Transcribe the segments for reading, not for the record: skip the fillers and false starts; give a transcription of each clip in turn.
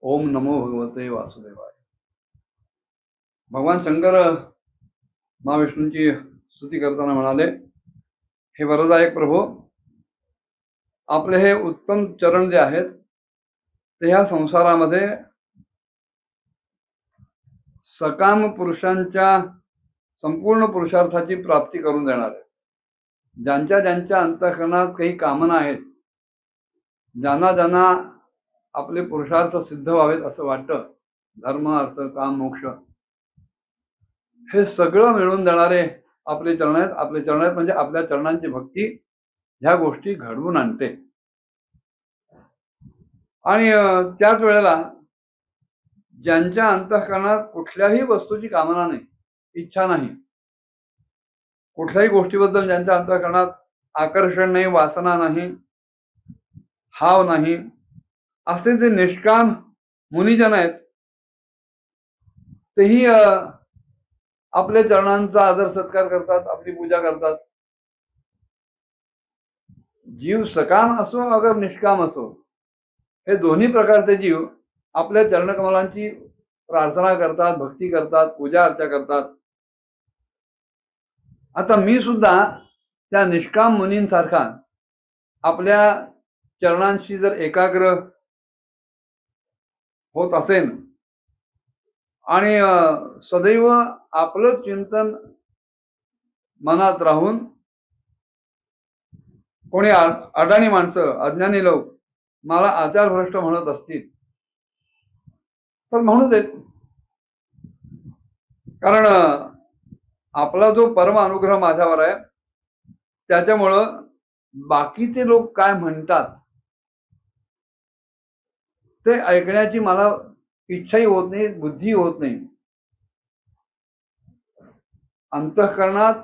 ओम नमो भगवते वासुदेवाय। भगवान शंकर महाविष्णूंची स्तुती करताना म्हणाले, हे वरदायक प्रभो, आपले हे उत्तम चरण जे आहेत ते ह्या संसारामध्ये सकाम पुरुषांच्या संपूर्ण पुरुषार्थाची प्राप्ती करून देणार आहे। ज्यांच्या ज्यांच्या अंतःकरणात काही कामना आहेत, ज्यांना ज्यांना आपले पुरुषार्थ सिद्ध व्हावेत असं वाटतं, धर्म अर्थ काम मोक्ष हे सगळं मिळवून देणारे आपले चरण आहेत। आपले चरण आहेत म्हणजे आपल्या चरणांची भक्ती ह्या गोष्टी घडवून आणते। आणि त्याच वेळेला ज्यांच्या अंतःकरणात कुठल्याही वस्तूची कामना नाही, इच्छा नाही, कुठल्याही गोष्टीबद्दल ज्यांच्या अंतःकरणात आकर्षण नाही, वासना नाही, हाव नाही, असे जे निष्काम मुनिजन आहेत तेही आपल्या चरणांचा आदर सत्कार करतात, आपली पूजा करतात। जीव सकाम असो अगर निष्काम असो, हे दोन्ही प्रकारचे जीव आपल्या चरणकमलांची प्रार्थना करतात, भक्ती करतात, पूजा अर्चा करतात। आता मी सुद्धा त्या निष्काम मुनींसारखा आपल्या चरणांशी जर एकाग्र होत असेन आणि सदैव आपलं चिंतन मनात राहून, कोणी अडाणी माणसं, अज्ञानी लोक मला आचारभ्रष्ट म्हणत असतील तर म्हणू देत, कारण आपला जो परम अनुग्रह माझ्यावर आहे त्याच्यामुळं बाकीचे लोक काय म्हणतात ते ऐकण्याची मला इच्छाही होत नाही, बुद्धी होत नाही। अंतःकरणात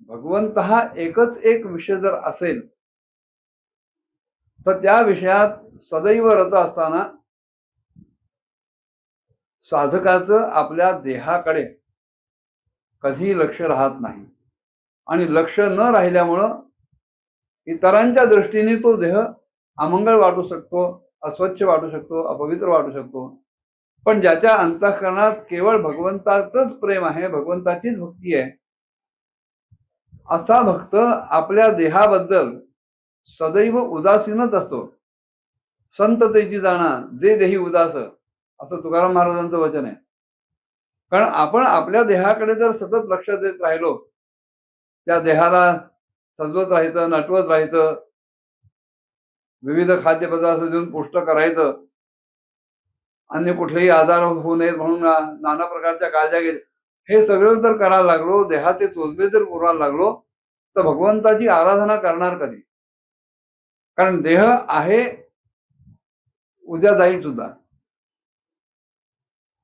भगवंत हा एकच एक विषय जर असेल तर त्या विषयात सदैव रत असताना साधकाचं आपल्या देहाकडे कधी लक्ष राहत नाही। आणि लक्ष न राहिल्यामुळं इतरांच्या दृष्टीने तो देह अमंगळ वाटू शकतो, अस्वच्छ वाटू शकतो, अपवित्र वाटू शकतो। पण ज्याच्या अंतःकरणात केवळ भगवंताचंच प्रेम आहे, भगवंताचीच भक्ती आहे, असा भक्त आपल्या देहाबद्दल सदैव उदासीनच असतो। संत तेची जाणा जे देही उदास, असं तुकाराम महाराजांचं वचन आहे। कारण आपण आपल्या देहाकडे जर सतत लक्ष देत राहिलो, त्या देहाला सजवत राहायचं, नटवत राहायचं, विविध खाद्यपदार्थ देऊन पुष्ट करायचं, अन्य कुठलेही आजार होऊ नयेत म्हणून नाना प्रकारच्या काळज्या घ्यायच्या, हे सगळं जर करायला लागलो, देहाचे चोचले जर पुरायला लागलो तर भगवंताची आराधना करणार कधी? कारण देह आहे, उद्या जाईल सुद्धा।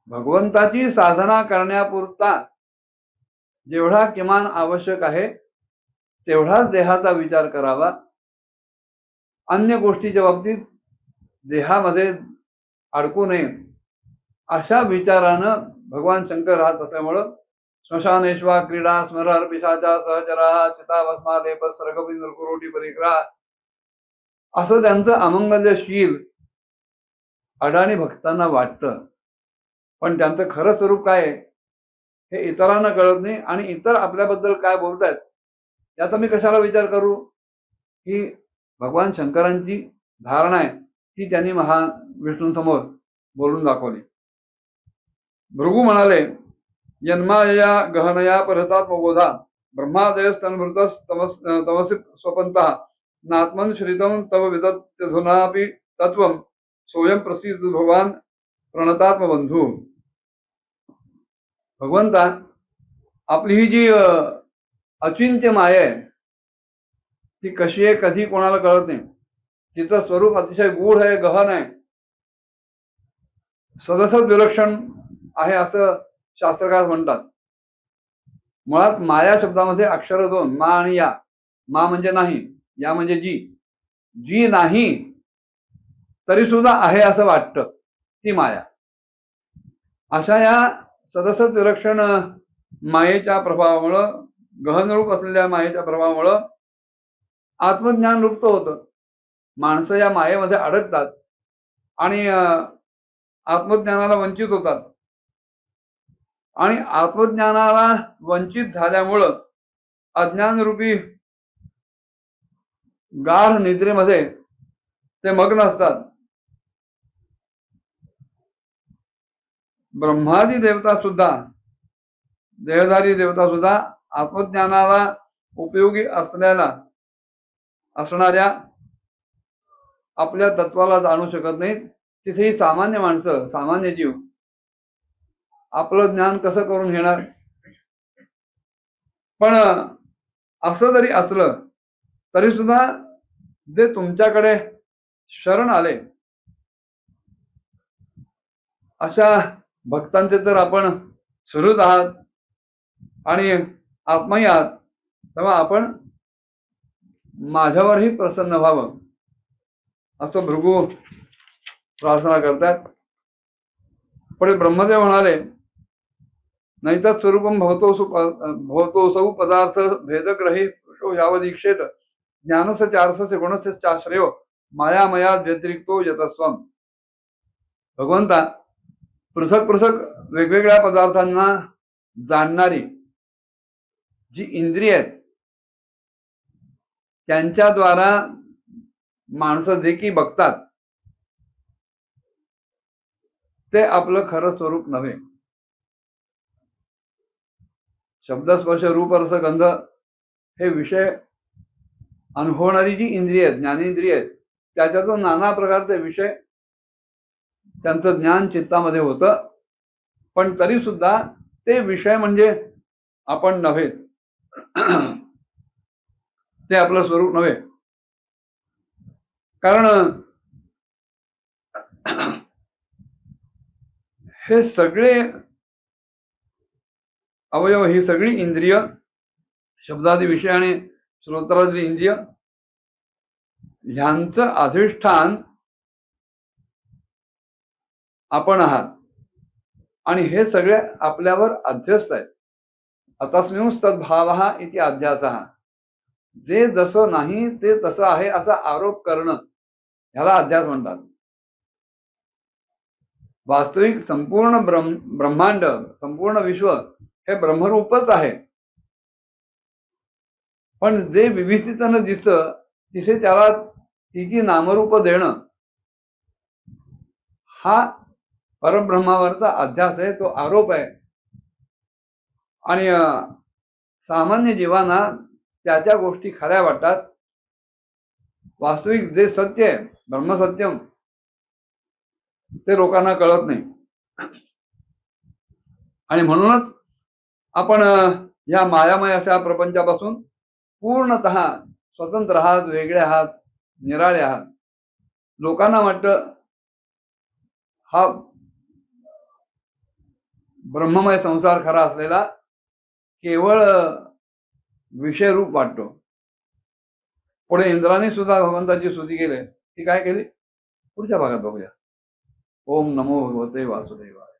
भगवंताची साधना करण्यापुरता जेवढा किमान आवश्यक आहे तेवढाच देहाचा विचार करावा। अन्य गोष्टीच्या बाबतीत देहामध्ये अडकू नये, अशा विचारानं भगवान शंकर राहत असल्यामुळं श्मशानेश्वा क्रीडा स्मरहर पिशाचा सहचरा चिताभस्मालेप सर्गबिंदुकुरोटी परिग्रह असं त्यांचं अमंगल्यशील अडाणी भक्तांना वाटतं। पण त्यांचं खरं स्वरूप काय हे इतरांना कळत नाही। आणि इतर आपल्याबद्दल काय बोलतायत याचा मी कशाला विचार करू, ही भगवान शंकरांची धारणा आहे, ती त्यांनी महाविष्णूंसमोर बोलून दाखवली। भृगु म्हणाले, जन्माया गहनया परतात्मबोधा ब्रह्मादयस्तन्मृतस तमसि स्वपंतः नात्मन श्रितम तव विदत्यधुनापि तत्वम सोयम प्रसिद्ध भगवान प्रणतात्मबंधू। भगवंता, आपली ही जी अचिंत्य माया आहे ती कशी आहे कधी कोणाला कळत नाही। तिचं स्वरूप अतिशय गूढ आहे, गहन आहे, सदसच विलक्षण आहे असं शास्त्रकार म्हणतात। मुळात माया शब्दामध्ये अक्षर दोन, मा आणि या। मा म्हणजे नाही, या म्हणजे जी। जी नाही तरी सुद्धा आहे असं वाटतं, ती माया। अशा या सदसच विलक्षण मायेच्या प्रभावामुळं, गहन रूप असलेल्या मायेच्या प्रभावामुळं आत्मज्ञान लुप्त होतं। माणसं या मायेमध्ये अडकतात आणि आत्मज्ञानाला वंचित होतात आणि आत्मज्ञानाला वंचित झाल्यामुळं अज्ञानरूपी गाढ निद्रेमध्ये ते मग्न असतात. ब्रह्मादी देवता सुद्धा, देहधारी देवता सुद्धा आत्मज्ञानाला उपयोगी असणाऱ्या आपल्या तत्वाला जाणू शकत नाहीत. तिथेही सामान्य माणसं, सामान्य जीव आपलं ज्ञान कसं करून घेणार? पण असं जरी असलं तरी सुद्धा जे तुमच्याकडे शरण आले अशा भक्तांचे तर आपण सुहृद आहात आणि आत्माही आहात, तेव्हा आपण माझ्यावरही प्रसन्न व्हावं असं भृगू प्रार्थना करतात. पुढे ब्रह्मदेव म्हणाले, नैतत् स्वरूपम भवतोसौ पदार्थ भेदग्रही पुरुषो यावदीक्षेत ज्ञानस्य चार्थस्य गुणस्य चाश्रयो मायामया व्यतिरिक्तो यतस्वम. भगवंता, पृथक पृथक वेगवेगळ्या पदार्थांना जाणणारी जी इंद्रिय आहेत त्यांच्याद्वारा माणसं जे की बघतात ते आपलं खरं स्वरूप नव्हे. शब्द स्पर्श रूप रस गंध हे विषय अनुभवणारी जी इंद्रिय आहेत, ज्ञानेंद्रिय आहेत, त्याच्यातून नाना प्रकारचे विषय त्यांचं ज्ञान चित्तामध्ये होतं. पण तरी सुद्धा ते विषय म्हणजे आपण नव्हे, ते आपलं स्वरूप नव्हे. कारण हे सगळे अवयव, ही सगळी इंद्रिय, शब्दादी विषय आणि श्रोत्रादी इंद्रिय, ह्यांचं अधिष्ठान आपण आहात आणि हे सगळे आपल्यावर अध्यस्त आहेत. अतस्मिंस्तद्भावः इति अध्यासः. जे जसं नाही ते तसं आहे असा आरोप करणं, ह्याला अध्यास म्हणतात. वास्तविक संपूर्ण ब्रह्मांड, संपूर्ण विश्व हे ब्रह्मरूपच आहे. पण जे विविधतेनं दिसतं तिथे त्याला तिची नामरूप देणं हा परब्रह्मावरचा अध्यास आहे, तो आरोप आहे. आणि सामान्य जीवांना त्या गोष्टी खऱ्या वाटतात. वास्तविक जे सत्य आहे, ब्रह्मसत्यम, ते लोकांना कळत नाही. आणि म्हणूनच आपण या मायामय अशा प्रपंचापासून पूर्णतः स्वतंत्र आहात, वेगळे आहात, निराळे आहात. लोकांना वाटतं हा ब्रह्ममय संसार खरा असलेला केवळ विषयरूप वाटतो. पुढे इंद्राने सुद्धा भगवंताची स्तुती केली. ती काय केली पुढच्या भागात बघूया. ओम नमो भगवते वासुदेवाय.